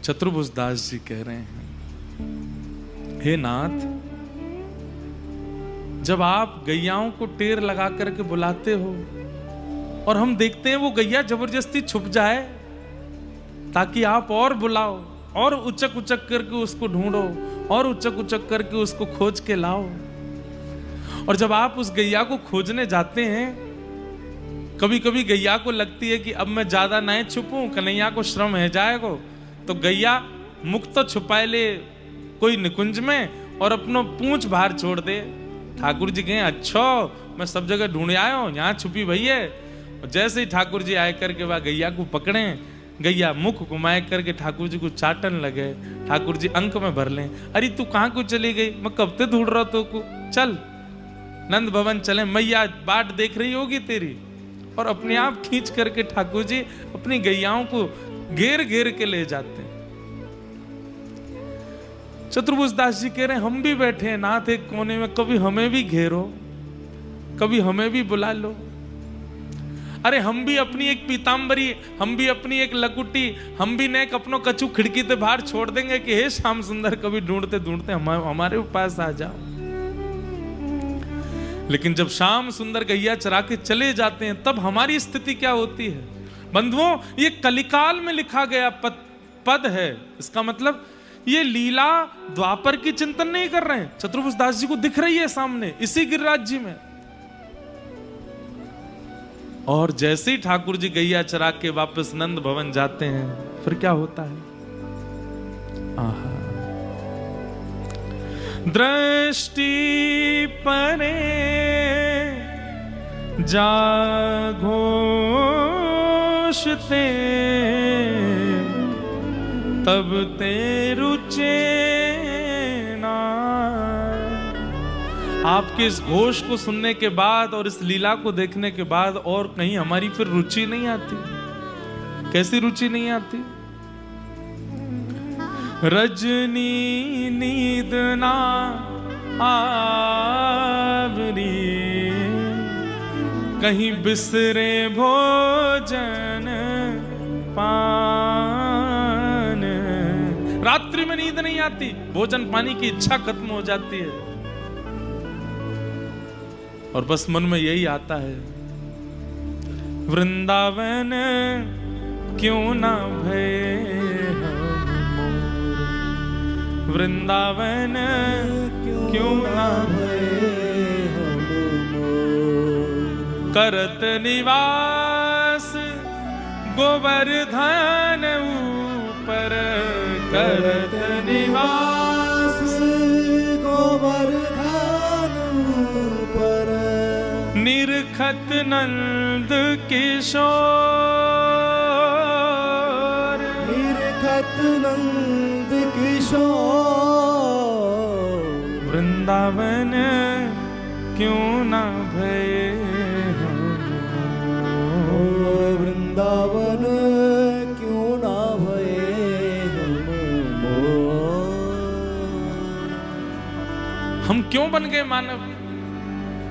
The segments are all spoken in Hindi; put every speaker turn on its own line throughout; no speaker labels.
चतुर्भुज दास जी कह रहे हैं, हे नाथ, जब आप गैयाओं को टेर लगा करके बुलाते हो और हम देखते हैं वो गैया जबरदस्ती छुप जाए ताकि आप और बुलाओ और उचक उचक करके उसको ढूंढो और उचक उचक करके उसको खोज के लाओ, और जब आप उस गैया को खोजने जाते हैं, कभी कभी गैया को लगती है कि अब मैं ज्यादा नहीं छुपूं, कन्हैया को श्रम है जाएगा, तो गैया मुख तो छुपाए ले कोई निकुंज में और अपनो पूंछ बाहर छोड़ दे। ठाकुर जी कहें, अच्छा मैं सब जगह ढूंढ आया हूं, यहाँ छुपी भई है। और जैसे ही ठाकुर जी आए करके वह गैया को पकड़े, गैया मुख घुमाए करके ठाकुर जी को चाटन लगे। ठाकुर जी अंक में भर लें, अरे तू कहाँ को चली गई, मैं कब से ढूंढ रहा तो को, चल नंद भवन चले, मैया बाट देख रही होगी तेरी। और अपने आप खींच करके ठाकुर जी अपनी गैयाओं को घेर घेर के ले जाते हैं। चतुर्भुज दास जी कह रहे हैं, हम भी बैठे हैं नाथ एक कोने में, कभी हमें भी घेरो, कभी हमें भी बुला लो। अरे हम भी अपनी एक पीतांबरी, हम भी अपनी एक लकुटी, हम भी नेक अपनो कछु खिड़की से बाहर छोड़ देंगे कि हे श्याम सुंदर कभी ढूंढते ढूंढते हमारे पास आ जाओ। लेकिन जब श्याम सुंदर गैया चरा के चले जाते हैं, तब हमारी स्थिति क्या होती है बंधुओं? ये कलिकाल में लिखा गया पद है। इसका मतलब ये लीला द्वापर की चिंतन नहीं कर रहे हैं, चतुर्भुज दास जी को दिख रही है सामने इसी गिरिराज जी में। और जैसे ही ठाकुर जी गैया चरा के वापस नंद भवन जाते हैं, फिर क्या होता है? आहा, दृष्टि परे जाघोषते तब ते रुचे ना। आपके इस घोष को सुनने के बाद और इस लीला को देखने के बाद और कहीं हमारी फिर रुचि नहीं आती। कैसी रुचि नहीं आती? रजनी नींद ना आवरी, कहीं बिसरे भोजन पान। रात्रि में नींद नहीं आती, भोजन पानी की इच्छा खत्म हो जाती है और बस मन में यही आता है, वृंदावन क्यों ना भय, वृंदावन क्यों ना भय, करत निवास गोवर्धन ऊपर, करत निवास गोवर्धन ऊपर, निरखत नंद किशोर, निरखत नंद किशोर, वृंदावन क्यों ना भय, वृंदावन क्यों ना भय हम क्यों बन गए मानव?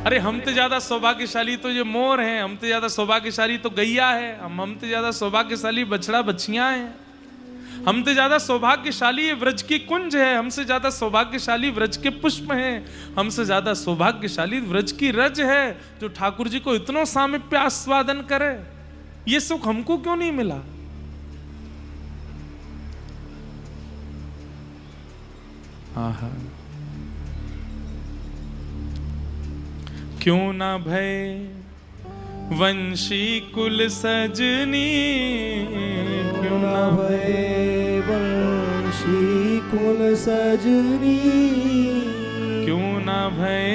अरे हम तो ज्यादा सौभाग्यशाली तो ये मोर हैं, हम तो ज्यादा सौभाग्यशाली तो गैया है, हम तो ज्यादा सौभाग्यशाली बछड़ा बछियां हैं, हम तो ज्यादा सौभाग्यशाली व्रज की कुंज है, हमसे ज्यादा सौभाग्यशाली व्रज के पुष्प हैं, हमसे ज्यादा सौभाग्यशाली व्रज की रज है जो ठाकुर जी को इतना सामीप्य आस्वादन करे। ये सुख हमको क्यों नहीं मिला? आहा, क्यों ना भय वंशी कुल सजनी, क्यों ना भय वंशी कुल सजनी, क्यों ना भय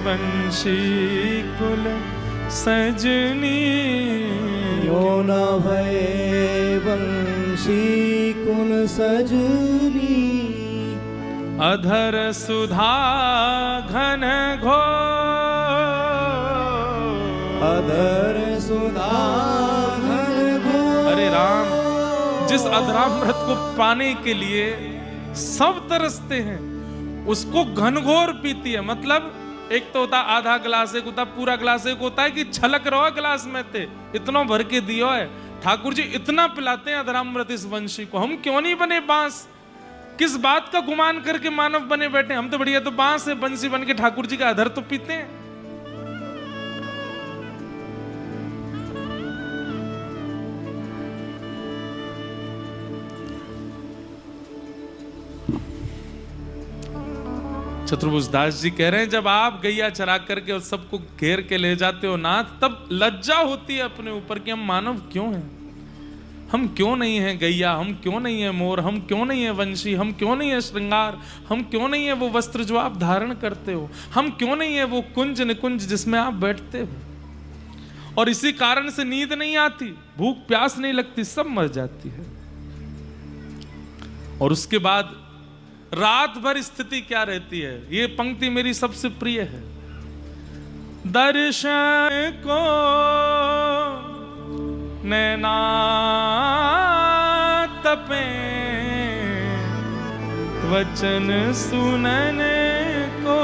वंशी कुल सजनी, क्यों ना भय वंशी कुल सजनी, अधर सुधा घन घोर, अधर सुधा घन घोर। अरे राम, जिस अधरामृत को पाने के लिए सब तरसते हैं उसको घनघोर पीती है। मतलब एक तो होता आधा गिलास, एक होता पूरा गिलास, एक होता है कि छलक रहो गिलास में ते इतना भर के दियो है। ठाकुर जी इतना पिलाते हैं अधरामृत इस वंशी को, हम क्यों नहीं बने बांस? किस बात का गुमान करके मानव बने बैठे? हम तो बढ़िया तो बांस है, बंसी बन के ठाकुर जी का अधर तो पीते हैं। चतुर्भुज दास जी कह रहे हैं, जब आप गैया चरा करके और सबको घेर के ले जाते हो नाथ, तब लज्जा होती है अपने ऊपर कि हम मानव क्यों हैं, हम क्यों नहीं है गैया, हम क्यों नहीं है मोर, हम क्यों नहीं है वंशी, हम क्यों नहीं है श्रृंगार, हम क्यों नहीं है वो वस्त्र जो आप धारण करते हो, हम क्यों नहीं है वो कुंज निकुंज जिसमें आप बैठते हो। और इसी कारण से नींद नहीं आती, भूख प्यास नहीं लगती, सब मर जाती है। और उसके बाद रात भर स्थिति क्या रहती है, ये पंक्ति मेरी सबसे प्रिय है। दर्शन को नैना तपे, वचन सुनने को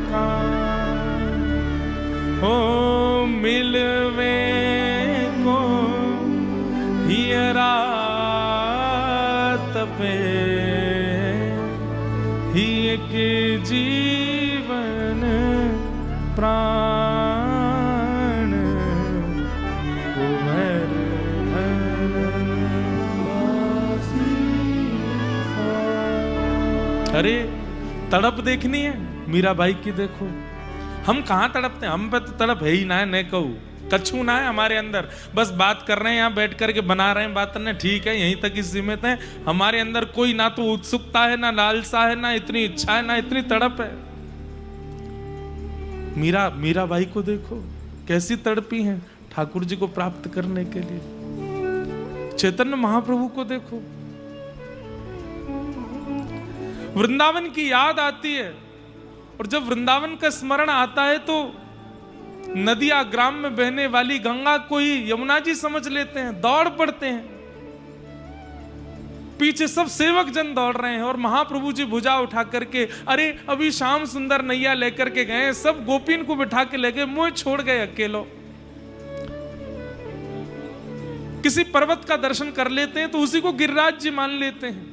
कान, हो मिलवे को हियरा तपे, ही के जीवन प्राण कुंवर धन। अरे तड़प देखनी है मीराबाई की, देखो हम कहाँ तड़पते हैं, हम पे तो तड़प है ही ना है, न कहूँ कछू ना है हमारे अंदर। बस बात कर रहे हैं, यहाँ बैठ करके बना रहे हैं बात करने, ठीक है यहीं तक ही सीमित है। हमारे अंदर कोई ना तो उत्सुकता है, ना लालसा है, ना इतनी इच्छा है, ना इतनी तड़प है। मीराबाई को देखो कैसी तड़पी हैं ठाकुर जी को प्राप्त करने के लिए। चैतन्य महाप्रभु को देखो, वृंदावन की याद आती है, और जब वृंदावन का स्मरण आता है तो नदिया ग्राम में बहने वाली गंगा को ही यमुना जी समझ लेते हैं, दौड़ पड़ते हैं। पीछे सब सेवक जन दौड़ रहे हैं और महाप्रभु जी भुजा उठा करके, अरे अभी श्याम सुंदर नैया लेकर के गए, सब गोपीन को बिठा के ले गए, मुझे छोड़ गए अकेलो। किसी पर्वत का दर्शन कर लेते हैं तो उसी को गिरिराज जी मान लेते हैं,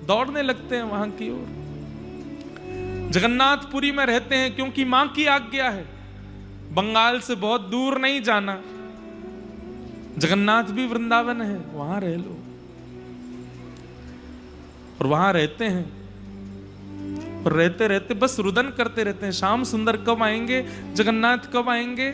दौड़ने लगते हैं वहां की ओर। जगन्नाथपुरी में रहते हैं क्योंकि मां की आज्ञा है, बंगाल से बहुत दूर नहीं जाना, जगन्नाथ भी वृंदावन है, वहां रह लो। और वहां रहते हैं और रहते रहते बस रुदन करते रहते हैं, श्याम सुंदर कब आएंगे, जगन्नाथ कब आएंगे।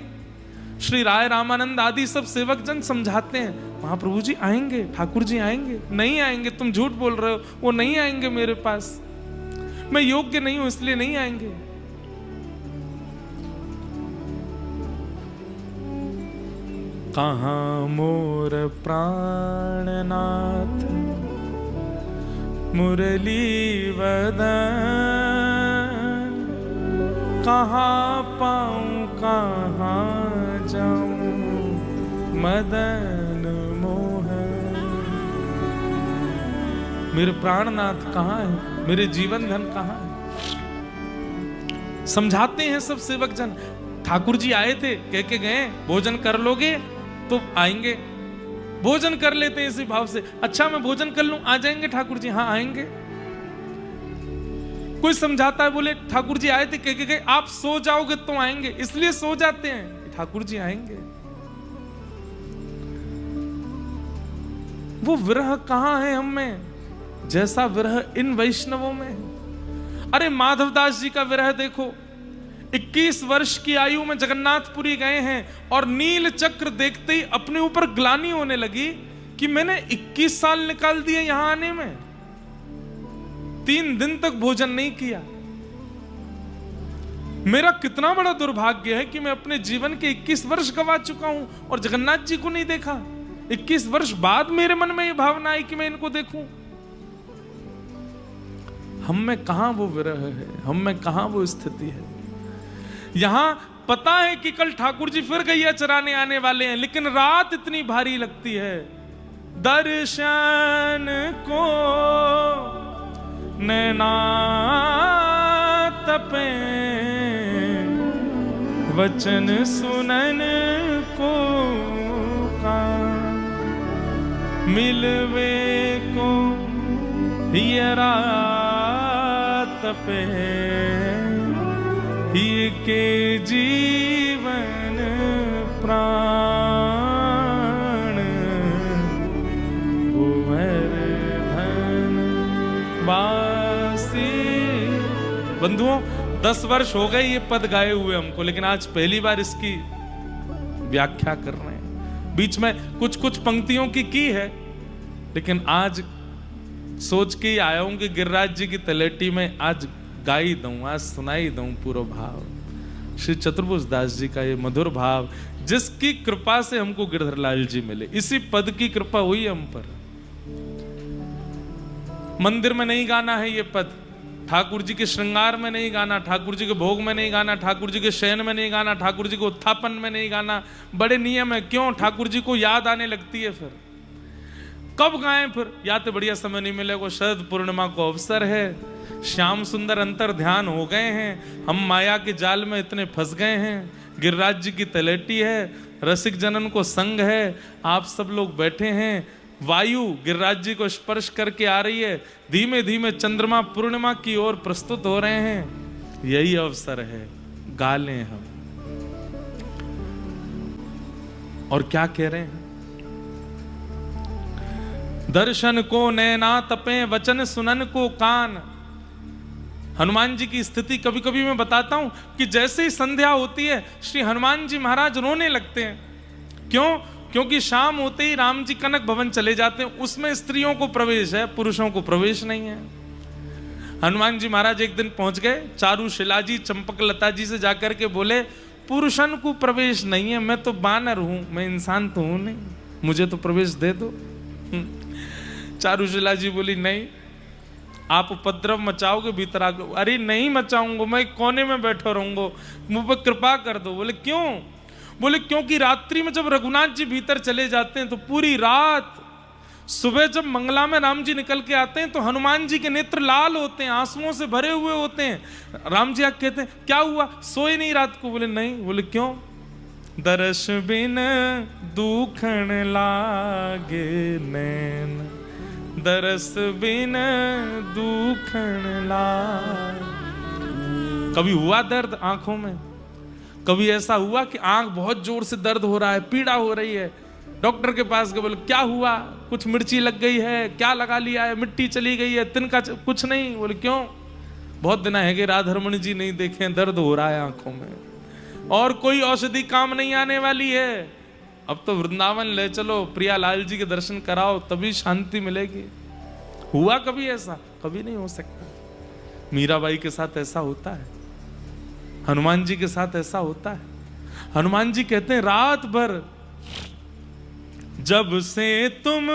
श्री राय रामानंद आदि सब सेवक जन समझाते हैं, महाप्रभु जी आएंगे, ठाकुर जी आएंगे। नहीं आएंगे, तुम झूठ बोल रहे हो, वो नहीं आएंगे मेरे पास, मैं योग्य नहीं हूं इसलिए नहीं आएंगे। कहाँ मोर प्राणनाथ मुरली वदन, कहाँ पाऊं कहाँ जाऊं मदन मोहन। मेरे प्राणनाथ कहाँ है, मेरे जीवन धन कहाँ है। समझाते हैं सब सेवक जन, ठाकुर जी आए थे, कह के गए भोजन कर लोगे तो आएंगे, भोजन कर लेते हैं इसी भाव से। अच्छा मैं भोजन कर लूं, आ जाएंगे ठाकुर जी, हाँ आएंगे। कोई समझाता है, बोले ठाकुर जी आए थे, कह के गए आप सो जाओगे तो आएंगे, इसलिए सो जाते हैं, ठाकुर जी आएंगे। वो विरह कहां है हम में, जैसा विरह इन वैष्णवों में। अरे माधवदास जी का विरह देखो, 21 वर्ष की आयु में जगन्नाथपुरी गए हैं और नील चक्र देखते ही अपने ऊपर ग्लानि होने लगी कि मैंने 21 साल निकाल दिए यहां आने में, 3 दिन तक भोजन नहीं किया। मेरा कितना बड़ा दुर्भाग्य है कि मैं अपने जीवन के 21 वर्ष गवा चुका हूं और जगन्नाथ जी को नहीं देखा। 21 वर्ष बाद मेरे मन में यह भावना आई कि मैं इनको देखूं। हम में कहां वो विरह है, हम में कहां वो स्थिति है। यहां पता है कि कल ठाकुर जी फिर गैया चराने आने वाले हैं, लेकिन रात इतनी भारी लगती है। दर्शन को नैना तपे, वचन सुनन को कान। मिलवे को ये रात पे ये के जीवन प्राण कुंवर धन बासी। बंधुओं 10 वर्ष हो गए ये पद गाए हुए हमको, लेकिन आज पहली बार इसकी व्याख्या कर रहे हैं। बीच में कुछ कुछ पंक्तियों की है, लेकिन आज सोच के आया हूं कि गिरिराज जी की तलेटी में आज गाई दूं, आज सुनाई दूं पूरा भाव। श्री चतुर्भुज दास जी का ये मधुर भाव, जिसकी कृपा से हमको गिरधरलाल जी मिले, इसी पद की कृपा हुई हम पर। मंदिर में नहीं गाना है ये पद, ठाकुर जी के श्रृंगार में नहीं गाना, ठाकुर जी के भोग में नहीं गाना, ठाकुर जी के शयन में नहीं गाना, ठाकुर जी के उत्थापन में नहीं गाना। बड़े नियम है। क्यों? ठाकुर जी को याद आने लगती है। फिर कब गाएं? फिर या तो बढ़िया समय नहीं मिलेगा, शरद पूर्णिमा को अवसर है, श्याम सुंदर अंतर ध्यान हो गए हैं, हम माया के जाल में इतने फंस गए हैं, गिरिराज जी की तलेटी है, रसिक जनन को संग है, आप सब लोग बैठे हैं, वायु गिरिराज जी को स्पर्श करके आ रही है, धीमे धीमे चंद्रमा पूर्णिमा की ओर प्रस्तुत हो रहे हैं। यही अवसर है, गा लें हम। और क्या कह रहे हैं? दर्शन को नैना तपे, वचन सुनन को कान। हनुमान जी की स्थिति कभी कभी मैं बताता हूं कि जैसे ही संध्या होती है श्री हनुमान जी महाराज रोने लगते हैं। क्यों? क्योंकि शाम होते ही राम जी कनक भवन चले जाते हैं, उसमें स्त्रियों को प्रवेश है, पुरुषों को प्रवेश नहीं है। हनुमान जी महाराज एक दिन पहुंच गए, चारू शिलाजी चंपक लता जी से जाकर के बोले, पुरुषन को प्रवेश नहीं है, मैं तो बानर हूं, मैं इंसान तो हूं नहीं, मुझे तो प्रवेश दे दो। चारुशिला जी बोली, नहीं, आप उपद्रव मचाओगे भीतर आके। अरे नहीं मचाऊंगा, मैं कोने में बैठा रहूंगा, मुझ पर कृपा कर दो। बोले क्यों? बोले क्योंकि रात्रि में जब रघुनाथ जी भीतर चले जाते हैं तो पूरी रात, सुबह जब मंगला में राम जी निकल के आते हैं तो हनुमान जी के नेत्र लाल होते हैं, आंसुओं से भरे हुए होते हैं। राम जी आके कहते हैं, क्या हुआ, सोए नहीं रात को? बोले नहीं। बोले क्यों? दर्श बिन दुखन लागे नैन, दरस बिन दुखन लागे। कभी हुआ दर्द आंखों में? कभी ऐसा हुआ कि आंख बहुत जोर से दर्द हो रहा है, पीड़ा हो रही है, डॉक्टर के पास गए, बोले क्या हुआ? कुछ मिर्ची लग गई है, क्या लगा लिया है, मिट्टी चली गई है, तिनका कुछ नहीं। बोले क्यों? बहुत दिन है कि राधारमण जी नहीं देखे, दर्द हो रहा है आंखों में, और कोई औषधि काम नहीं आने वाली है, अब तो वृंदावन ले चलो, प्रियालाल जी के दर्शन कराओ, तभी शांति मिलेगी। हुआ कभी ऐसा? कभी नहीं हो सकता। मीराबाई के साथ ऐसा होता है, हनुमान जी के साथ ऐसा होता है। हनुमान जी कहते हैं, रात भर जब से तुम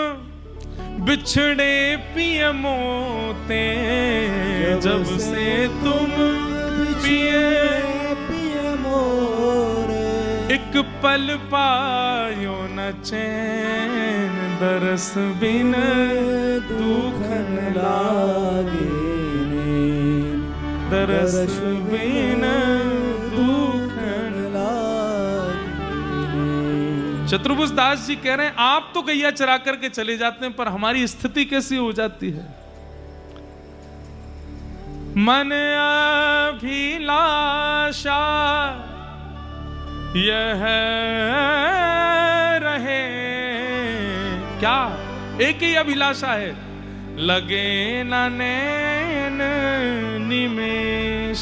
बिछड़े पिय मोते, जब से तुम पिय मोरे, एक पल पायो न चैन, दरस बिन दुखन लागे, दरस बिन दुखन लागे। चतुर्भुज दास जी कह रहे हैं, आप तो गैया चरा करके चले जाते हैं, पर हमारी स्थिति कैसी हो जाती है? मन अभिलाषा यह रहे, क्या? एक ही अभिलाषा है, लगे न नैन निमेष,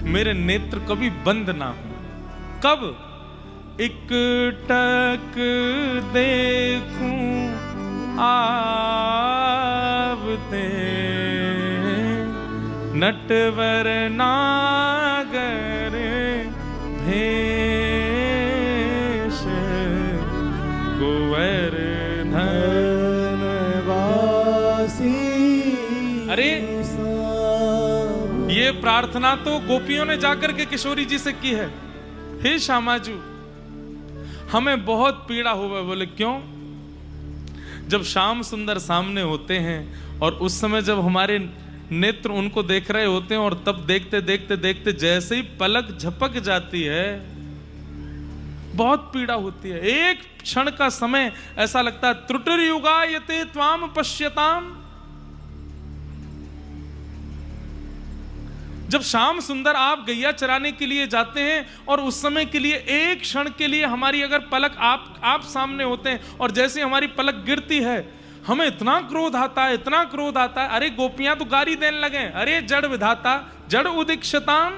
मेरे नेत्र कभी बंद ना हो। कब? एक टक देखूं आवते, नटवर नागर भेष, कुंवर धनवासी। अरे ये प्रार्थना तो गोपियों ने जाकर के किशोरी जी से की है, हे श्यामाजू हमें बहुत पीड़ा हुआ। बोले क्यों? जब श्याम सुंदर सामने होते हैं और उस समय जब हमारे नेत्र उनको देख रहे होते हैं, और तब देखते देखते देखते जैसे ही पलक झपक जाती है, बहुत पीड़ा होती है। एक क्षण का समय ऐसा लगता है त्रुटिर्युगायते त्वाम पश्यताम। जब श्याम सुंदर आप गैया चराने के लिए जाते हैं और उस समय के लिए एक क्षण के लिए हमारी अगर पलक आप सामने होते हैं और जैसे हमारी पलक गिरती है हमें इतना क्रोध आता है, इतना क्रोध आता है। अरे गोपियां तो गाली देने लगे, अरे जड़ विधाता जड़ उदीक्षताम,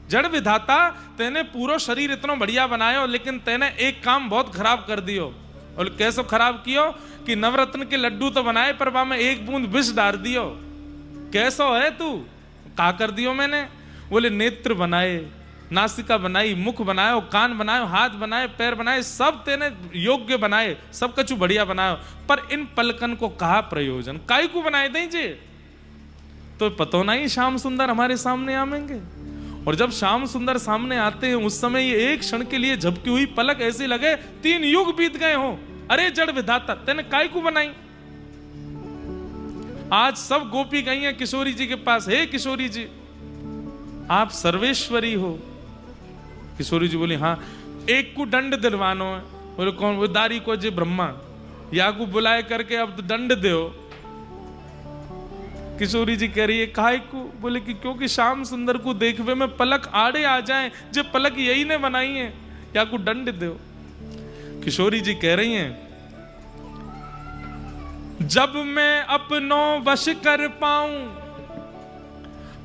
जड़ विधाता तेने पूरा शरीर इतना बढ़िया बनायो लेकिन तेने एक काम बहुत खराब कर दियो। और कैसे खराब कियो कि नवरत्न के लड्डू तो बनाए पर वहां में एक बूंद विष डाल दियो। कैसो है तू? का कर दियो मैंने? बोले नेत्र बनाए, नासिका बनाई, मुख बनाए, कान बनाए, हाथ बनाए, पैर बनाए, सब तेने योग्य बनाए, सब कछु बढ़िया बनायो, पर इन पलकन को कहा प्रयोजन? काई को बनाए दीजिए? तो पतो नहीं श्याम सुंदर हमारे सामने आवेंगे। और जब श्याम सुंदर सामने आते हैं उस समय ये एक क्षण के लिए झपकी हुई पलक ऐसी लगे 3 युग बीत गए हो। अरे जड़ विधाता तेने काई को बनाई? आज सब गोपी गई हैं किशोरी जी के पास, हे किशोरी जी आप सर्वेश्वरी हो। किशोरी जी बोली हाँ। एक को दंड दिलवानो है। बोले कौन? वो दारी को जी ब्रह्मा, या को बुलाए करके अब तो दंड दो। किशोरी जी कह रही है काहे को? बोले कि क्योंकि श्याम सुंदर को देखवे में पलक आड़े आ जाए, जो पलक यही ने बनाई है, या को दंड दो। किशोरी जी कह रही हैं जब मैं अपनो वश कर पाऊं,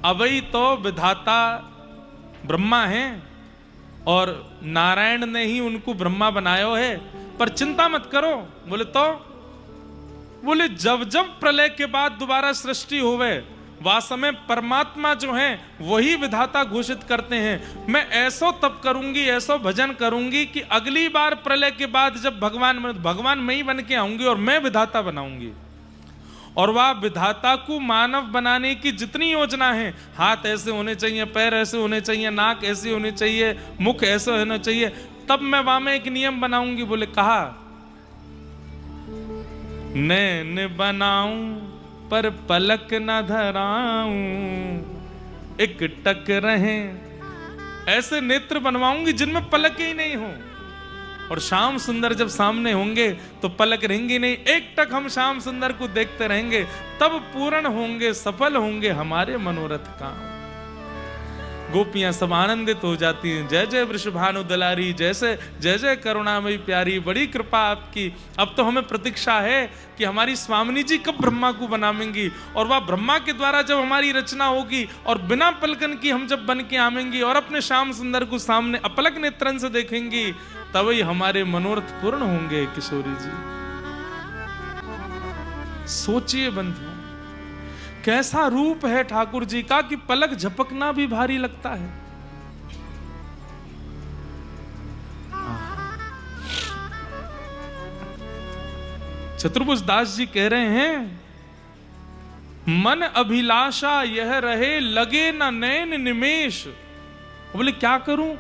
अवई तो विधाता ब्रह्मा हैं और नारायण ने ही उनको ब्रह्मा बनायो है, पर चिंता मत करो। बोले तो? बोले जब जब प्रलय के बाद दोबारा सृष्टि होवे वास्तव में परमात्मा जो है वही विधाता घोषित करते हैं। मैं ऐसो तप करूंगी, ऐसो भजन करूंगी कि अगली बार प्रलय के बाद जब भगवान मैं ही बन के आऊंगी और मैं विधाता बनाऊंगी। और वह विधाता को मानव बनाने की जितनी योजना है, हाथ ऐसे होने चाहिए, पैर ऐसे होने चाहिए, नाक ऐसे होने चाहिए, मुख ऐसे होना चाहिए, तब मैं वहां में एक नियम बनाऊंगी। बोले कहा नैन बनाऊं पर पलक न धराऊं, एक टक रहे, ऐसे नेत्र बनवाऊंगी जिनमें पलक ही नहीं हो। और श्याम सुंदर जब सामने होंगे तो पलक रहेंगी नहीं, एक टक हम श्याम सुंदर को देखते रहेंगे, तब पूर्ण होंगे, सफल होंगे हमारे मनोरथ काम। गोपियां सब आनंदित हो जाती हैं। जय जय वृषभानु दलारी, जैसे जय जय करुणामयी प्यारी, बड़ी कृपा आपकी। अब तो हमें प्रतीक्षा है कि हमारी स्वामिनी जी कब ब्रह्मा को बनावेंगी, और वह ब्रह्मा के द्वारा जब हमारी रचना होगी और बिना पलकन की हम जब बन के आवेंगी और अपने श्याम सुंदर को सामने अपलक नेत्रन से देखेंगी, तभी हमारे मनोरथ पूर्ण होंगे। किशोरी जी सोचिए बंधु, कैसा रूप है ठाकुर जी का कि पलक झपकना भी भारी लगता है। चतुर्भुज दास जी कह रहे हैं मन अभिलाषा यह रहे लगे न नैन निमेश। बोले क्या करूं?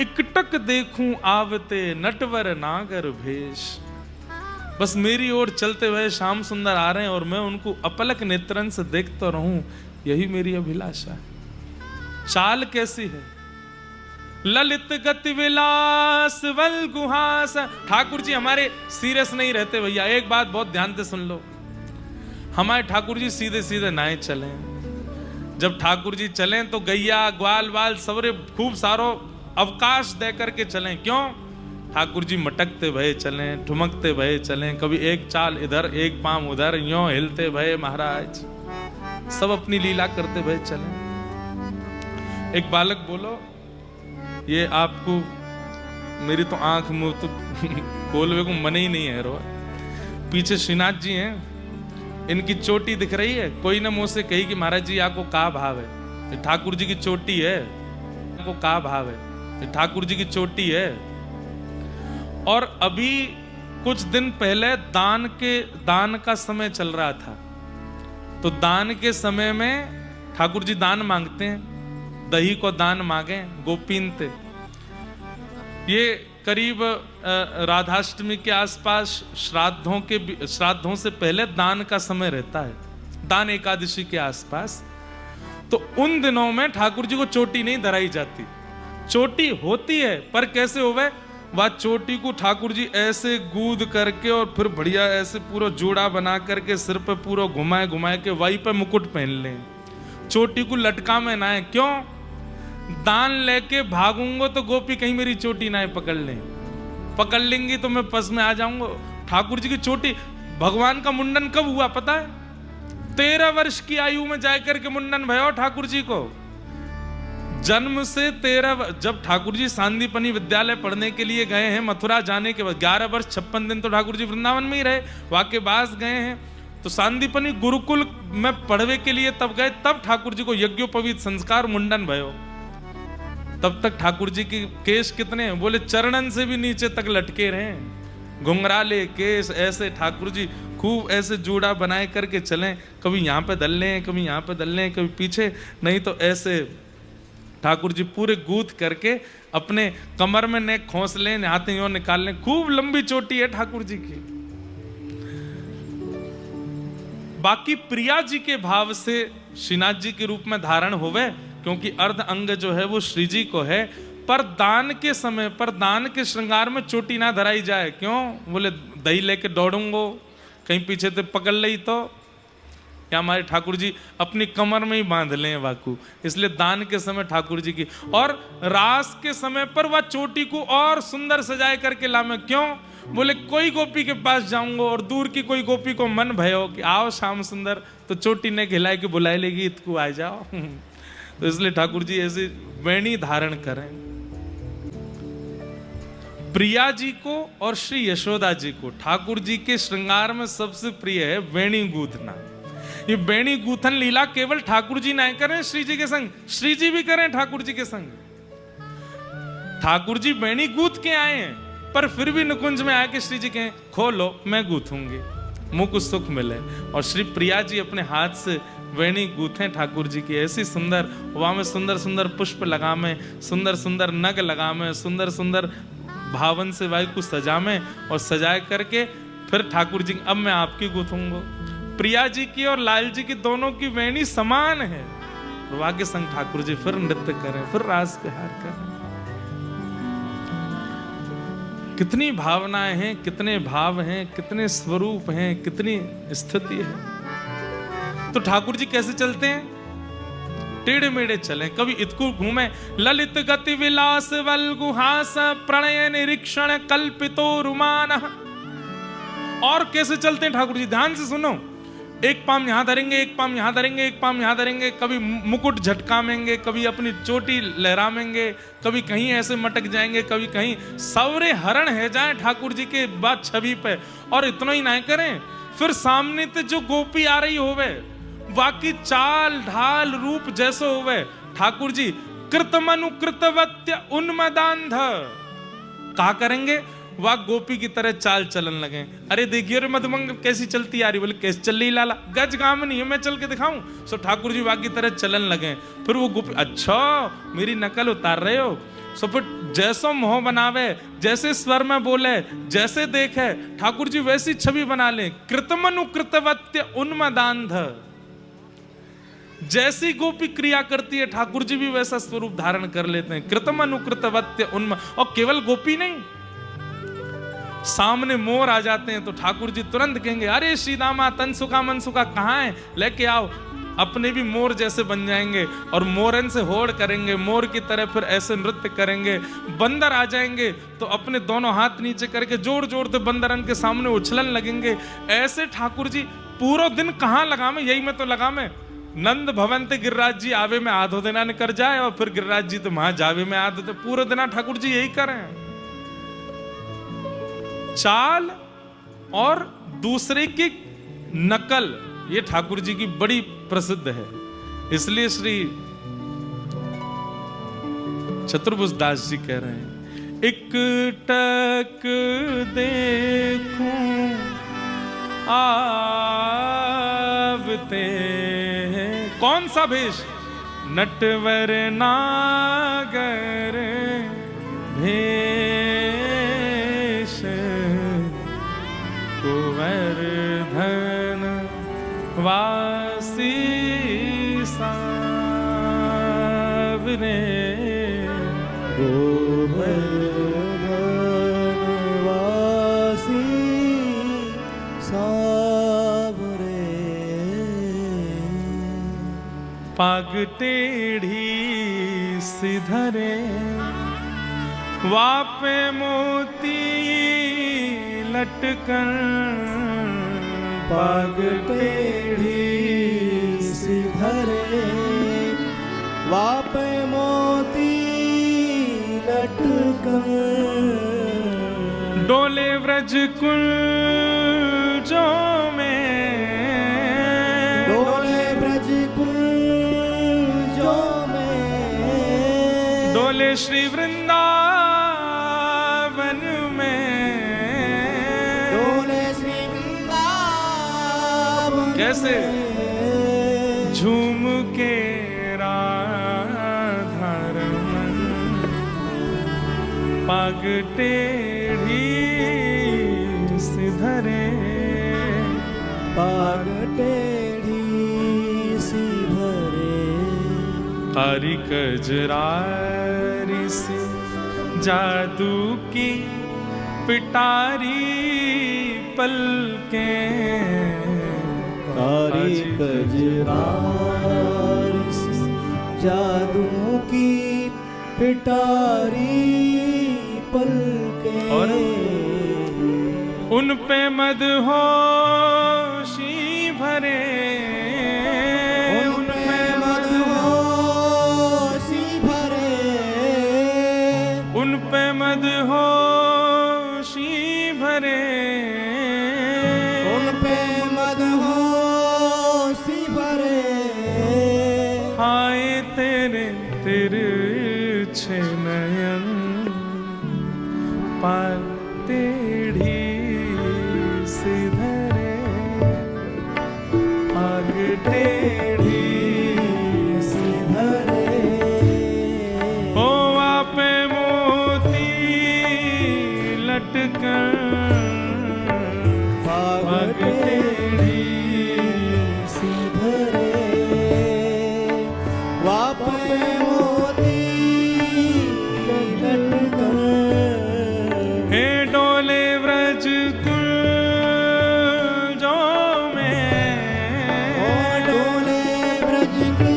इकटक देखूं आवते नटवर नागर भेष। बस मेरी ओर चलते हुए श्याम सुंदर आ रहे हैं और मैं उनको अपलक नेत्रन से देखता रहूं, यही मेरी अभिलाषा है। चाल कैसी है? ललित गति विलास वल गुहास। ठाकुर जी हमारे सीरियस नहीं रहते भैया, एक बात बहुत ध्यान से सुन लो। हमारे ठाकुर जी सीधे सीधे नाए चले। जब ठाकुर जी चलें तो गैया ग्वाल वाल सबरे खूब सारो अवकाश दे करके चलें। क्यों? ठाकुर जी मटकते भये चलें, ठुमकते भये चलें, कभी एक चाल इधर एक पांव उधर, यों हिलते भये महाराज, सब अपनी लीला करते भये चलें। एक बालक बोलो, ये आपको मेरी तो आंख मुंह तो खोलवे को मन ही नहीं है रो। पीछे श्रीनाथ जी हैं, इनकी चोटी दिख रही है। कोई ने मुझसे कही कि महाराज जी आपको का भाव है? ठाकुर जी की चोटी है। आपको का भाव है? ठाकुर जी की चोटी है। और अभी कुछ दिन पहले दान का समय चल रहा था, तो दान के समय में ठाकुर जी दान मांगते हैं, दही को दान मांगे गोपीन थे। ये करीब राधाष्टमी के आसपास श्राद्धों से पहले दान का समय रहता है, दान एकादशी के आसपास। तो उन दिनों में ठाकुर जी को चोटी नहीं धराई जाती। चोटी होती है पर कैसे होवे? वह चोटी को ठाकुर जी ऐसे गूद करके और फिर बढ़िया ऐसे पूरा जोड़ा बना करके सिर पे पूरा घुमाए घुमाए के वहीं पे मुकुट पहन लें, चोटी को लटका में ना है। क्यों? दान लेके भागूंगा तो गोपी कहीं मेरी चोटी ना पकड़ लें, पकड़ लेंगी तो मैं पस में आ जाऊंगा। ठाकुर जी की चोटी, भगवान का मुंडन कब हुआ पता है? 13 वर्ष की आयु में जाकर के मुंडन भयो ठाकुर जी को। जन्म से 13, जब ठाकुर जी सांदीपनी विद्यालय पढ़ने के लिए गए हैं, मथुरा जाने के बाद 11 वर्ष 56 दिन तो ठाकुर जी वृंदावन में ही रहे, वाके बास गए हैं। तो सांदीपनी गुरुकुल में पढ़वे के लिए तब गए, तब ठाकुर जी को यज्ञोपवीत संस्कार मुंडन भयो। तब तक ठाकुर जी के केश कितने हैं? बोले चरणन से भी नीचे तक लटके रहे, घुंघराले केश ऐसे। ठाकुर जी खूब ऐसे जोड़ा बनाए करके चलें, कभी यहाँ पे दल लें, कभी यहाँ पे दल लें, कभी पीछे, नहीं तो ऐसे ठाकुर जी पूरे गूथ करके अपने कमर में ने खोस लें, हाथ यूं निकाल लें। खूब लंबी चोटी है ठाकुर जी की। बाकी प्रिया जी के भाव से श्रीनाथ जी के रूप में धारण होवे, क्योंकि अर्ध अंग जो है वो श्री जी को है। पर दान के समय पर, दान के श्रृंगार में चोटी ना धराई जाए। क्यों? बोले दही लेके दौड़ूंगो, कहीं पीछे से पकड़ ली तो, या हमारे ठाकुर जी अपनी कमर में ही बांध लें वाकू। इसलिए दान के समय ठाकुर जी की, और रास के समय पर वह चोटी को और सुंदर सजाए करके लामे। क्यों? बोले कोई गोपी के पास जाऊंगा और दूर की कोई गोपी को मन भयो कि आओ श्याम सुंदर, तो चोटी ने खिलाए कि बुलाए लेगी, इतको आ जाओ। तो इसलिए ठाकुर जी ऐसी वेणी धारण करें। प्रिया जी को और श्री यशोदा जी को ठाकुर जी के श्रृंगार में सबसे प्रिय है वेणी गूंथना। ये वेणी गूंथन लीला केवल ठाकुर जी नहीं करें श्री जी के संग, श्री जी भी करें ठाकुर जी के संग। ठाकुर जी वेणी गूंथ के आए हैं, पर फिर भी निकुंज में आके श्री जी कहें खोलो मैं गूंथूंगी, मुझ को सुख मिले। और श्री प्रिया जी अपने हाथ से वेणी गूंथे ठाकुर जी की, ऐसी सुंदर, वहां में सुंदर सुंदर पुष्प लगा में, सुंदर सुंदर नग लगा में, सुंदर सुंदर भावन से वायु को सजा में, और सजाए करके फिर ठाकुर जी अब मैं आपकी गूंथूंगा। प्रिया जी की और लाल जी की दोनों की वेणी समान है। के संग ठाकुर जी फिर नृत्य करें, फिर रास विहार करें। कितनी भावनाएं हैं, कितने भाव हैं, कितने स्वरूप हैं, कितनी स्थिति है। तो ठाकुर जी कैसे चलते हैं? टेढ़े मेढ़े चले, कभी इतकु घूमे, ललित गति विलास वल गुहास प्रणय निरीक्षण कल्पितो रुमान। और कैसे चलते हैं ठाकुर जी? ध्यान से सुनो, एक पाम यहां धरेंगे, एक पाम यहां धरेंगे, एक पाम यहां धरेंगे, कभी मुकुट झटकामेंगे, कभी अपनी चोटी लहरामेंगे, कभी कहीं ऐसे मटक जाएंगे, कभी कहीं सवरे हरण है जाए ठाकुर जी के बाद छवि पे। और इतना ही नहीं करें, फिर सामने ते जो गोपी आ रही होवे, वाकी चाल ढाल रूप जैसे होवे, ठाकुर जी कृतमनु कृतवत्य उन्मदांध कहा करेंगे, वह गोपी की तरह चाल चलन लगे। अरे देखिए रे मधुमंग कैसी चलती आ रही, बोले कैसे चल रही लाला, गज गाम नहीं है, मैं चल के दिखाऊं। सो ठाकुर जी वह की तरह चलन लगे। फिर वो गोपी, अच्छा मेरी नकल उतार रहे हो। सो फिर जैसो मोह बनावे, जैसे स्वर में बोले, जैसे देखे ठाकुर जी वैसी छवि बना ले। कृतमनु कृतवत्य उन्मदांध, जैसी गोपी क्रिया करती है ठाकुर जी भी वैसा स्वरूप धारण कर लेते हैं। कृतमनु कृतवत्य उन्म, और केवल गोपी नहीं, सामने मोर आ जाते हैं तो ठाकुर जी तुरंत कहेंगे अरे श्री दामा तनसुका मनसुका कहाँ है, लेके आओ। अपने भी मोर जैसे बन जाएंगे और मोरन से होड़ करेंगे, मोर की तरह फिर ऐसे नृत्य करेंगे। बंदर आ जाएंगे तो अपने दोनों हाथ नीचे करके जोर जोर से बंदरन के सामने उछलन लगेंगे। ऐसे ठाकुर जी पूरा दिन कहाँ लगा में, यही में तो लगा में। नंद भवन ते गिरिराज जी आवे में आधो दिना ने कर जाए, और फिर गिरिराज जी तो वहां जावे में आधो, पूरा दिन ठाकुर जी यही करें। चाल और दूसरे की नकल ये ठाकुर जी की बड़ी प्रसिद्ध है। इसलिए श्री चतुर्भुज दास जी कह रहे हैं, एक टक देखूं आवते हैं, कौन सा भेष? नटवर नागर भेष कुंवर्धन वासी सावरे गोवर्धन पाग टेढ़ी सिधरे वापे मोती लटकन
पाग टेढ़ी सिधरे वापे मोती लटकन
डोले व्रज कुल जो में
डोले ब्रज कुल जो में
डोले श्री वृंदावन में
डोले श्री वृंदावन
कैसे
में।
झूम के राधारमन पाग टेढ़ी सिधरे
पाग टेढ़ी सिधरे
कारी कजरारी सी जादू की पिटारी पलकें
कारी कजरारी सी जादू की पिटारी पलके
और उन पे मदहोशी भरे
उन पे मदहोशी भरे
उन पे मदहोशी भरे
उन पे मदहोशी भरे
आए तेरे तिरछे नयन पाग टेढ़ी सिधरे पाग टेढ़ी
सिधरे
ओ आपे मोती लटकन
पाग टेढ़ी सिधरे वापे मोती लटकन
हे डोले व्रज कुल जो में
ओ डोले ब्रज कुल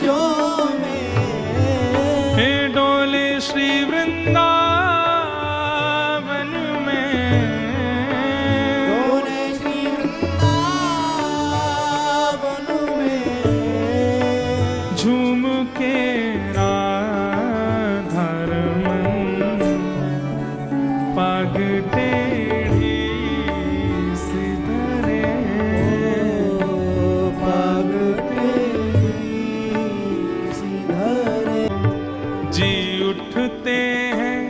जो में
हे डोले श्री वृंदावन में
डोले श्री वृंदावन में
झूम के राधारमन पाग टेढ़ी सिधरे
पाग टेढ़ी सिधरे
जी उठते हैं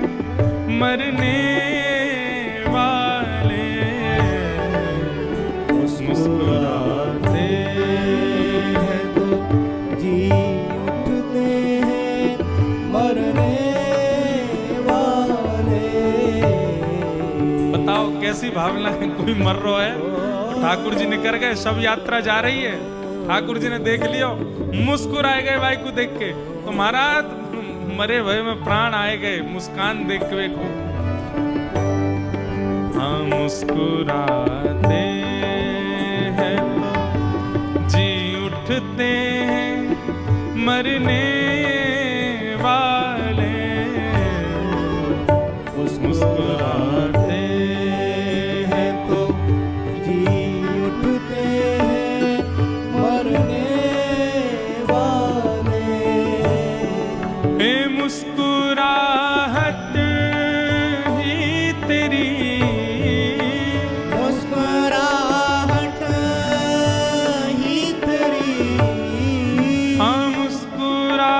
मरने वाले मुस्कुराते
हैं तो जी उठते हैं मरने वाले।
बताओ कैसी भावना है, कोई मर रहा है ठाकुर जी निकल गए, शव यात्रा जा रही है, ठाकुर जी ने देख लियो, मुस्कुराए गए भाई को देख के, तुम्हारा मरे भय में प्राण आए गए मुस्कान देख के को। हाँ मुस्कुराते हैं जी उठते हैं मरने वाले मुस्कुराते
हैं तो जी उठते हैं मरने वाले।
हे मुस्कुराहट ही तेरी
मुस्कुराहट ही तेरी
हाँ मुस्कुरा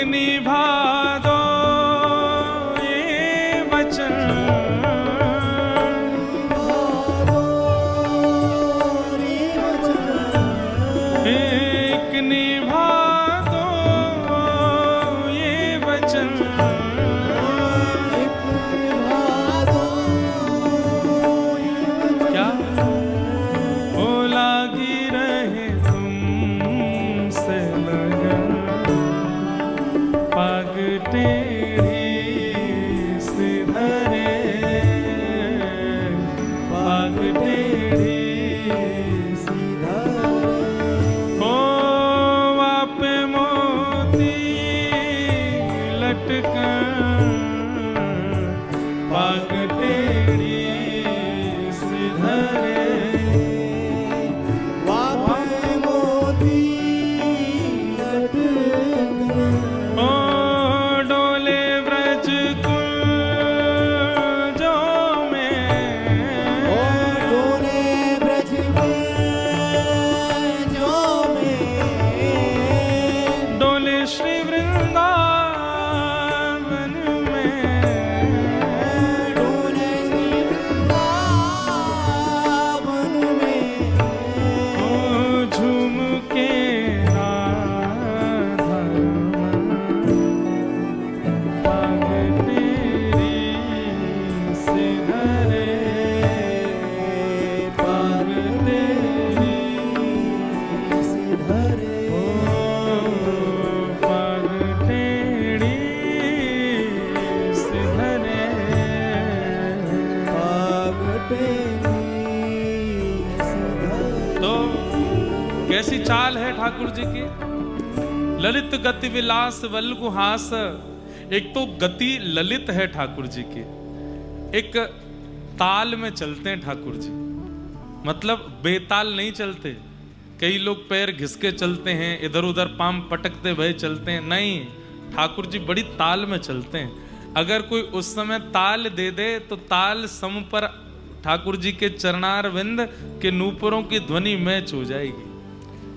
निभा दो ये वचन, एक निभा दो ये वचन, क्या ओ लागी रहे तुमसे लगन, पग टेढ़ी सिधरे, पग टेढ़ी ओ वापे मोती लटकन, पग टेढ़ी सिधरे, ओ डोले व्रज कुंजों में, डोले श्री वृंदावन में, ओ झूम के राधा पग तेरी सिधरे, पग तेरी ओ पग तेरी सिधरे। तो कैसी चाल है ठाकुर जी की, ललित गति विलास वल्गु हास। एक तो गति ललित है ठाकुर जी की, एक ताल में चलते हैं ठाकुर जी, मतलब बेताल नहीं चलते। कई लोग पैर घिसके चलते हैं, इधर उधर पाम पटकते भय चलते हैं, नहीं, ठाकुर जी बड़ी ताल में चलते हैं। अगर कोई उस समय ताल दे दे तो ताल सम पर ठाकुर जी के चरणार विंद के नूपुरों की ध्वनि मैच हो जाएगी।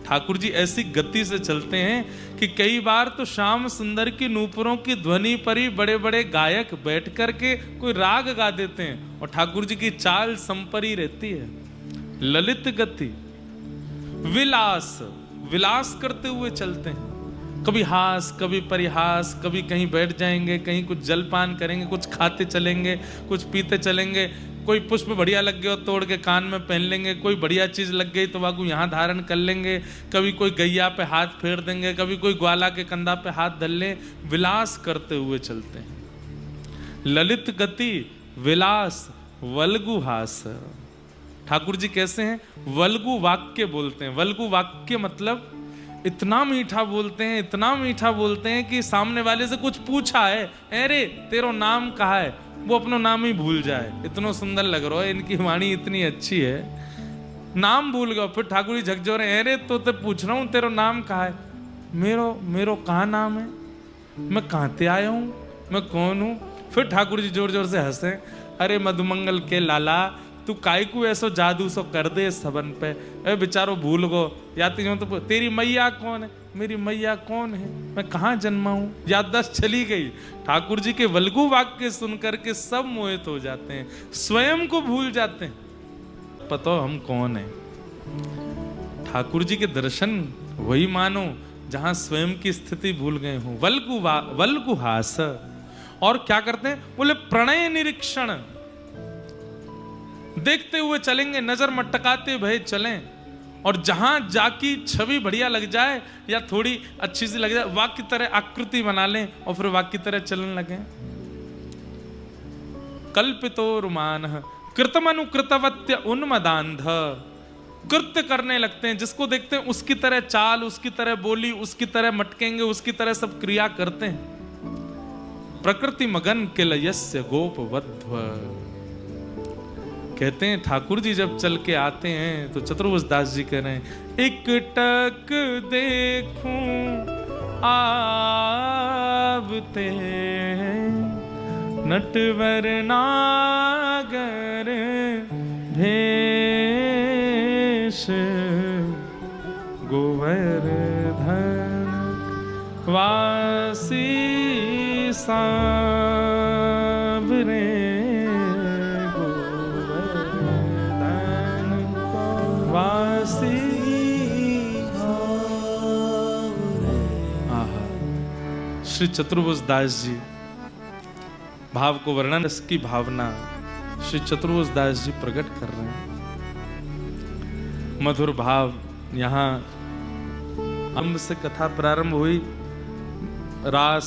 ठाकुर जी ऐसी गति से चलते हैं कि कई बार तो श्याम सुंदर की नूपुरों की ध्वनि पर ही बड़े बड़े गायक बैठ करके कोई राग गा देते हैं और ठाकुर जी की चाल संपरी रहती है। ललित गति, विलास, विलास करते हुए चलते हैं, कभी हास कभी परिहास, कभी कहीं बैठ जाएंगे, कहीं कुछ जलपान करेंगे, कुछ खाते चलेंगे, कुछ पीते चलेंगे, कोई पुष्प बढ़िया लग गया तोड़ के कान में पहन लेंगे, कोई बढ़िया चीज लग गई तो वागू यहाँ धारण कर लेंगे, कभी कोई गैया पे हाथ फेर देंगे, कभी कोई ग्वाला के कंधा पे हाथ धर ले। विलास करते हुए चलते हैं। ललित गति, विलास, वल्गु हास। ठाकुर जी कैसे हैं? वल्गु वाक्य बोलते हैं। वल्गु वाक्य मतलब इतना मीठा बोलते हैं, इतना मीठा बोलते हैं कि सामने वाले से कुछ पूछा है, अरे तेरो नाम कहा है, वो अपना नाम ही भूल जाए। इतना सुंदर लग रहा है, इनकी वाणी इतनी अच्छी है, नाम भूल गया। फिर ठाकुर जी झकझोरे, अरे तो ते पूछ रहा हूँ तेरो नाम कहा है, मेरो कहाँ नाम है, मैं कहाँ ते आया हूँ, मैं कौन हूँ। फिर ठाकुर जी जोर जोर से हंसे, अरे मधुमंगल के लाला तू काय को ऐसो जादू सो कर दे सबन पे, ए बेचारो भूल गो। या तो तेरी मैया कौन है, मेरी मैया कौन है, मैं कहाँ जन्मा हूँ, याददाश्त चली गई। ठाकुर जी के वल्गु वाक्य सुन करके सब मोहित हो जाते हैं, स्वयं को भूल जाते हैं, पता हम कौन है। ठाकुर जी के दर्शन वही मानो जहां स्वयं की स्थिति भूल गए हो। वल्गु हास। और क्या करते हैं? बोले प्रणय निरीक्षण, देखते हुए चलेंगे, नजर मटकाते भय चलें, और जहां जाकी छवि बढ़िया लग जाए या थोड़ी अच्छी सी लग जाए, वाक्य की तरह आकृति बना लें और फिर वाक्य की तरह चलने लगे। कल्पितो रुमान कृतमनुकृतवत्य उन्मदांध, कृत्य करने लगते हैं, जिसको देखते हैं उसकी तरह चाल, उसकी तरह बोली, उसकी तरह मटकेंगे, उसकी तरह सब क्रिया करते हैं। प्रकृति मगन किलयस्य गोपवध्व। कहते हैं ठाकुर जी जब चल के आते हैं तो चतुर्भुज दास जी कह रहे हैं, एक टक देखूं आवते नटवर नागर भेष गोवर्धन वासी सांवरे गोवर्धन वासी। आहा, श्री चतुर्भुज दास जी भाव को वर्णन की भावना श्री चतुर्भुज दास जी प्रकट कर रहे हैं। मधुर भाव यहाँ आरंभ से कथा प्रारंभ हुई। रास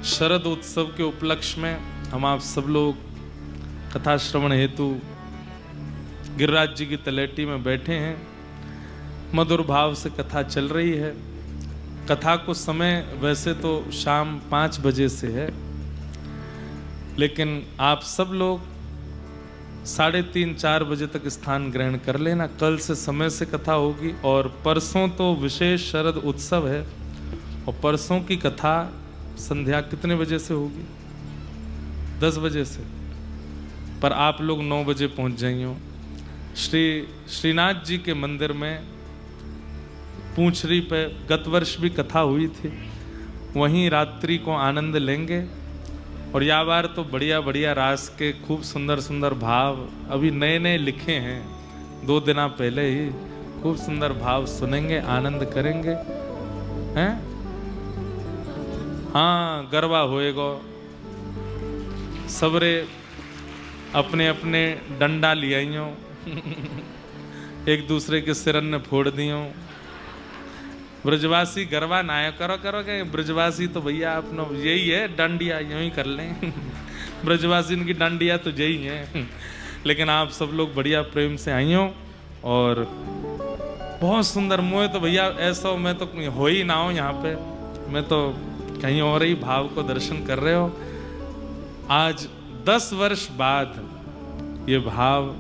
शरद उत्सव के उपलक्ष्य में हम आप सब लोग कथा श्रवण हेतु गिरिराज जी की तलेटी में बैठे हैं। मधुर भाव से कथा चल रही है। कथा को समय वैसे तो शाम 5 बजे से है, लेकिन आप सब लोग 3:30-4 बजे तक स्थान ग्रहण कर लेना। कल से समय से कथा होगी और परसों तो विशेष शरद उत्सव है और परसों की कथा संध्या कितने बजे से होगी? 10 बजे से। पर आप लोग 9 बजे पहुंच जाइए। श्रीनाथ जी के मंदिर में पूंछरी पे गत वर्ष भी कथा हुई थी, वहीं रात्रि को आनंद लेंगे। और या बार तो बढ़िया बढ़िया रास के खूब सुंदर सुंदर भाव अभी नए नए लिखे हैं, 2 दिन पहले ही खूब सुंदर भाव सुनेंगे, आनंद करेंगे हैं। हाँ, गरबा होएगा। सबरे अपने अपने डंडा लियाइयो एक दूसरे के सिरन ने फोड़ दियो। ब्रजवासी गरबा नाय करो के ब्रजवासी तो भैया अपना यही है, डंडिया यूं ही कर लें ब्रजवासी इनकी डंडिया तो यही है। लेकिन आप सब लोग बढ़िया प्रेम से आइयो और बहुत सुंदर। मुझे तो भैया ऐसा मैं तो हो ही ना हो यहाँ पे, मैं तो कहीं और ही भाव को दर्शन कर रहे हो। आज 10 वर्ष बाद ये भाव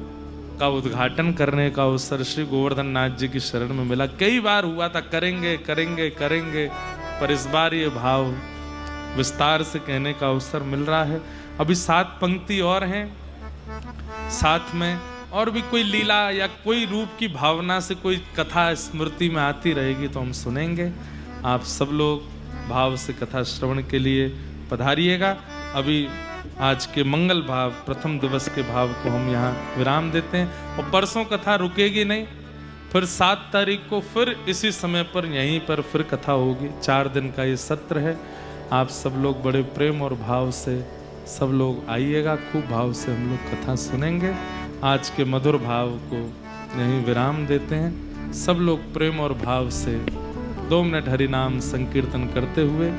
का उद्घाटन करने का अवसर श्री गोवर्धन नाथ जी की शरण में मिला। कई बार हुआ था करेंगे करेंगे करेंगे, पर इस बार ये भाव विस्तार से कहने का अवसर मिल रहा है। अभी 7 पंक्ति और हैं, साथ में और भी कोई लीला या कोई रूप की भावना से कोई कथा स्मृति में आती रहेगी तो हम सुनेंगे। आप सब लोग भाव से कथा श्रवण के लिए पधारिएगा। अभी आज के मंगल भाव प्रथम दिवस के भाव को हम यहाँ विराम देते हैं और परसों कथा रुकेगी नहीं, फिर 7 तारीख को फिर इसी समय पर यहीं पर फिर कथा होगी। 4 दिन का ये सत्र है। आप सब लोग बड़े प्रेम और भाव से सब लोग आइएगा, खूब भाव से हम लोग कथा सुनेंगे। आज के मधुर भाव को यहीं विराम देते हैं। सब लोग प्रेम और भाव से 2 मिनट हरि नाम संकीर्तन करते हुए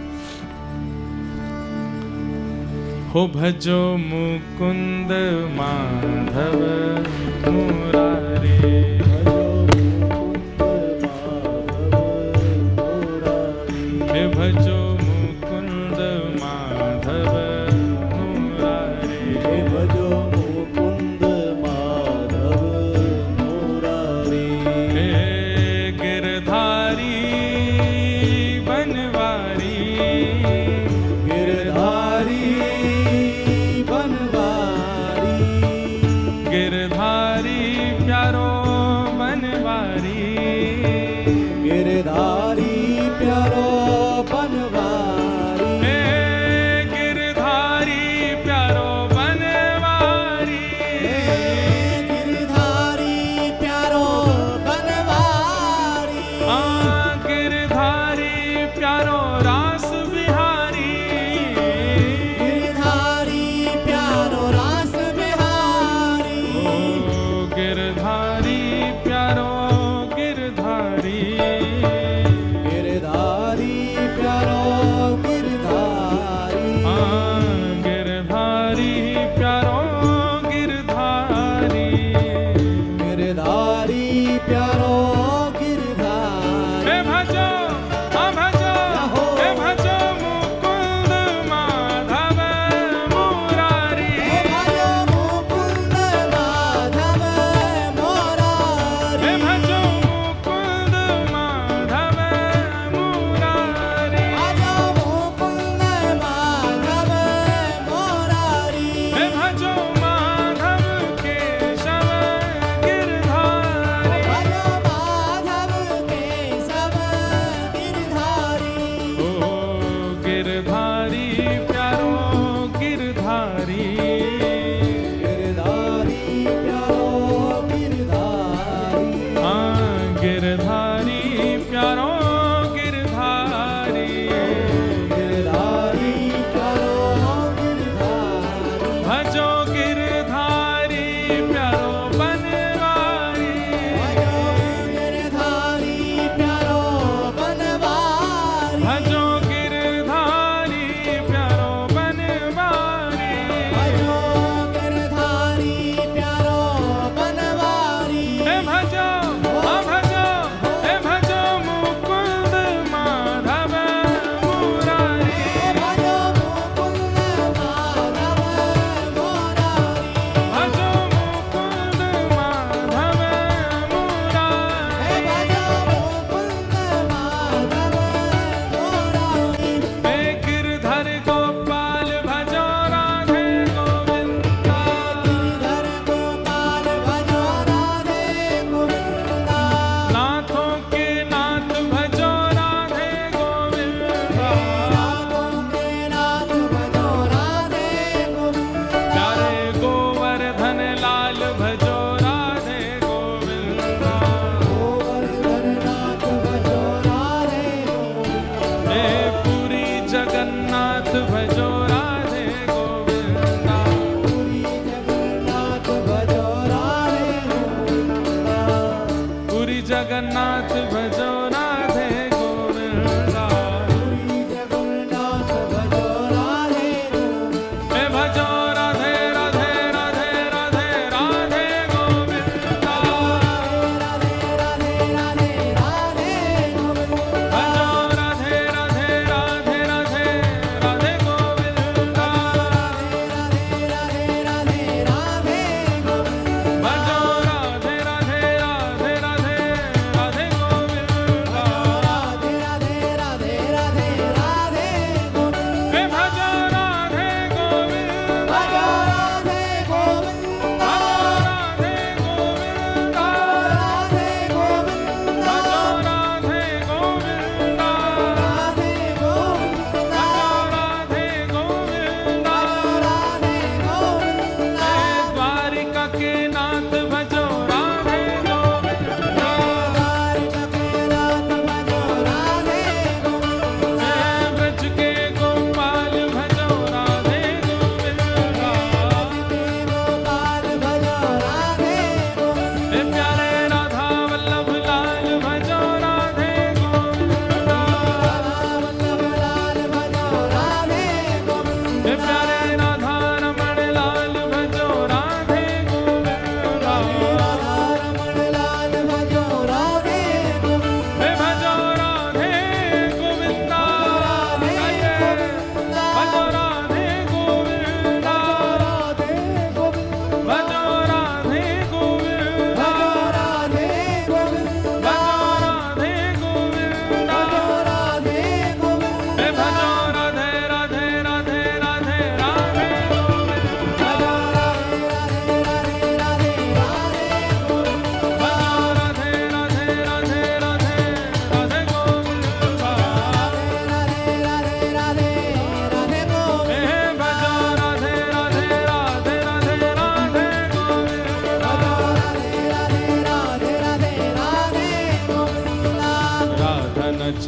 हो भजो मुकुंद माधव मुरारी, हे भजो मुकुंद माधव मुरारी,
हे भजो मुकुंद माधव मुरारी,
हे गिरधारी बनवारी,
गिरधारी
गिरधारी प्यारो बनवारी,
गिरधारी प्यारो बनवारी,
हे गिरधारी प्यारो बनवारी,
हे गिरधारी प्यारो बनवारी,
हाँ गिरधारी प्यारो रास बिहारी,
गिरधारी प्यारो रास बिहारी,
ओ गिरधारी प्यारो गिरधारी,
गिरधारी प्यारो गिरधारी,
हाँ गिरधारी प्यारो गिरधारी,
गिरधारी प्यारो गिरधारी,
हे भजो हाँ भजो
हो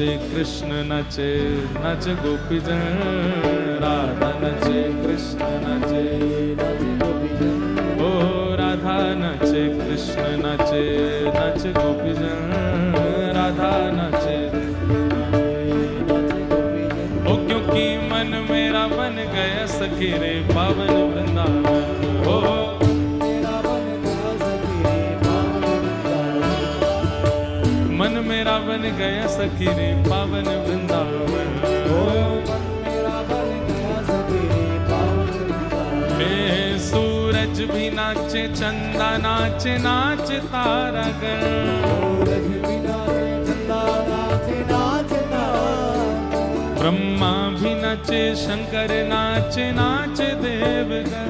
नचे कृष्ण नचे नच गोपीजन राधा नचे कृष्ण नचे
नच गोपीजन
ओ राधा नचे कृष्ण नचे नच गोपीजन राधा नचे
नच गोपीजन
ओ क्योंकि मन मेरा बन गया सखी रे पावन वृंदावन ओ
मेरा मन गया सखी रे पावन वृंदावन
मन मेरा बन गया सखी रे पावन वृंदावन
ओ मन मेरा बन गया सखी रे पावन वृंदावन
में सूरज भी नाचे चंदा नाचे नाचे तारागण
सूरज बिना चंदा नाचे नाचता
ब्रह्मा भी नाचे शंकर नाचे नाचे देवगण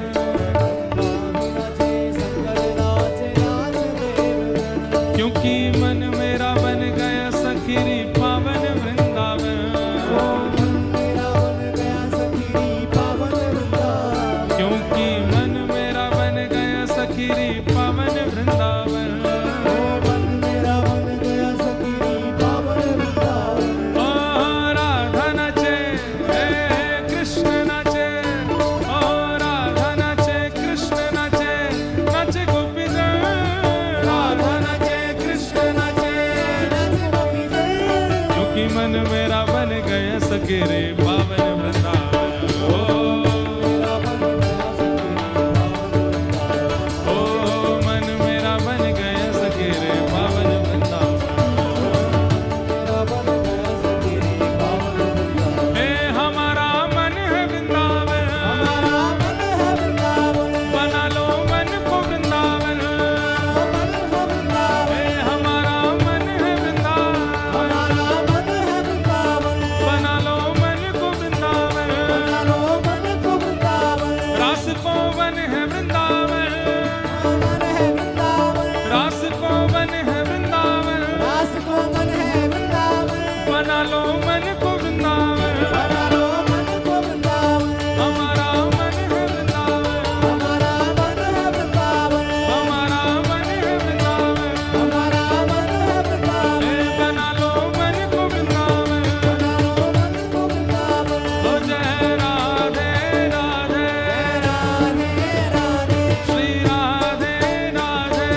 नाचे शंकर नाचे नाचे देवगण
क्योंकि मन मेरा बन गया सखी रे पावन वृंदावन
मन मेरा बन गया सखी रे पावन वृंदावन
क्योंकि मन मेरा बन गया सखी रे पावन वृंदावन
मन मेरा बन गया सखी रे पावन वृंदावन
ओ राधा नचे कृष्ण नचे ओ राधा नचे कृष्ण नचे नचे गोपीजन राधा नचे कृष्ण नचे
नच गोपीजन
क्योंकि मन मेरा बन गया सखी रे पावन वृंदावन
मेरा बन गया सखी रे पावन वृंदावन
ओ मन मेरा बन गया सखी रे पावन वृंदावन
मेरा बन गया सखी रे पावन वृंदावन
हे हमारा मन है वृंदावन
हमारा मन है वृंदावन
बना लो मन को वृंदावन
मन है वृंदावन
हे हमारा मन है वृंदावन
हमारा मन है वृंदावन
बना लो मन को वृंदावन
बना लो मन को वृंदावन
रास को वन है वृंदावन
मन है वृंदावन
रास को वन है वृंदावन
रास को मन है वृंदावन
बना लो मन को वृंदावन
बना लो मन को वृंदावन
हमारा मन है वृंदावन
हमारा मन है वृंदावन
हमारा मन है वृंदावन
हमारा मन है वृंदावन
हे बना लो मन को वृंदावन
बना लो मन को वृंदावन
ओ जय राधे राधे
राधे राधे
श्री राधे राधे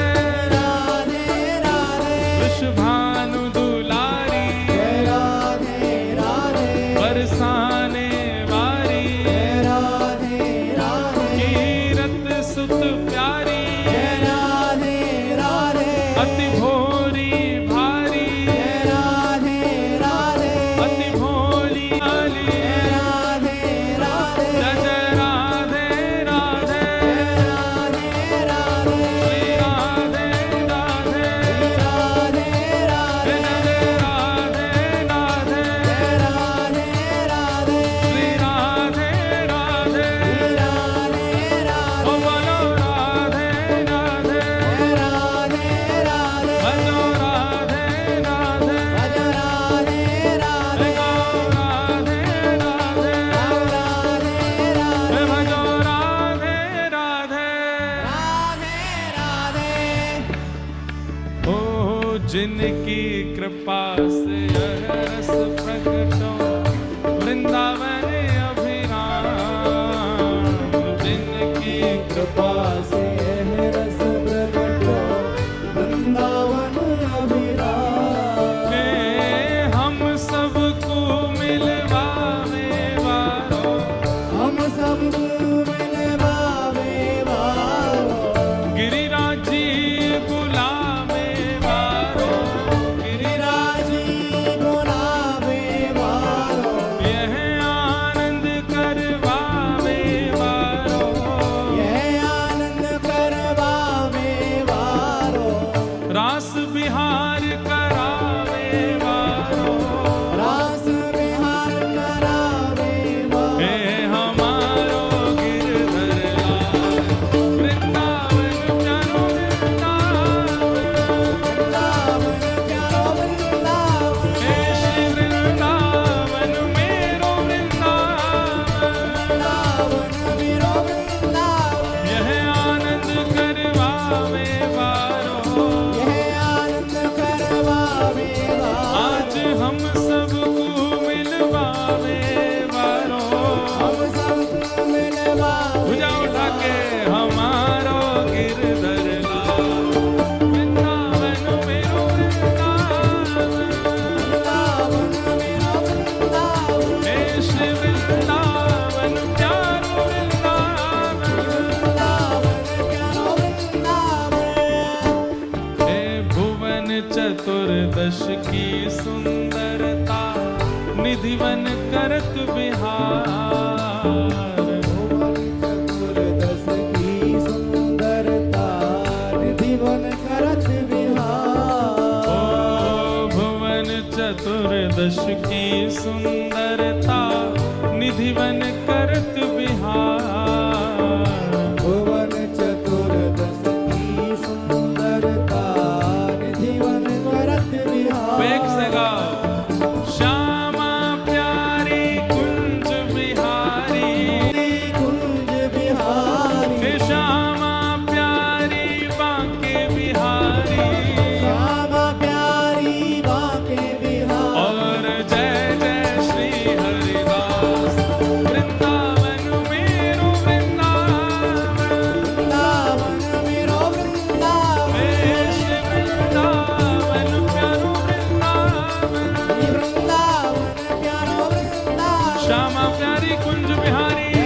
राधे राधे
वृषभानु दुलारी
जय राधे राधे
बरसाने वारी
जय राधे राधे
कीरत सुत प्यारी
जय राधे राधे
अति भोरी भारी
जय राधे राधे
अति भोली आली
जय राधे राधे
जय जय राधे राधे
जय राधे राधे
श्री राधे राधे
राधे राधे
जय जय राधे राधे
राधे राधे
श्री राधे राधे
राधे राधे
ओ बोलो राधे राधे
राधे राधे
भजो राधे राधे
भज राधे राधे
गो राधे राधे
राधे राधे
भजो राधे राधे
राधे राधे
ओ जिनकी कृपा से यह रस प्रकट हो वृंदावन अभिराम जिनकी
कृपा से यह रस प्रकट हो वृंदावन अभिराम
में हम सबको मिलवावे वारो
हम सबको मिलवावे वारो
गिरिराजी गुलामे वारो
गिरिराजी बुलावे वारो
यह करत बिहार।
भुवन चतुर्दश की सुंदरता निधि वन करत बिहार।
ओ भुवन चतुर्दश की सुंदरता निधिवन करत बिहार।
भुवन चतुर्दश की सुंदरता निधि वन करत बिहार।
वेग से गाओ। श्यामा प्यारी कुंज बिहारी,
कुंज बिहारी।
हे श्यामा प्यारी बांके बिहारी।
श्यामा प्यारी बांके बिहारी।
और जय जय श्री हरिदास वृंदावन मेरो वृंदावन।
वृंदावन मेरो वृंदावन।
वेश वृंदावन प्यारो वृंदावन।
वृंदावन प्यारो वृंदावन।
श्यामा प्यारी कुंज बिहारी।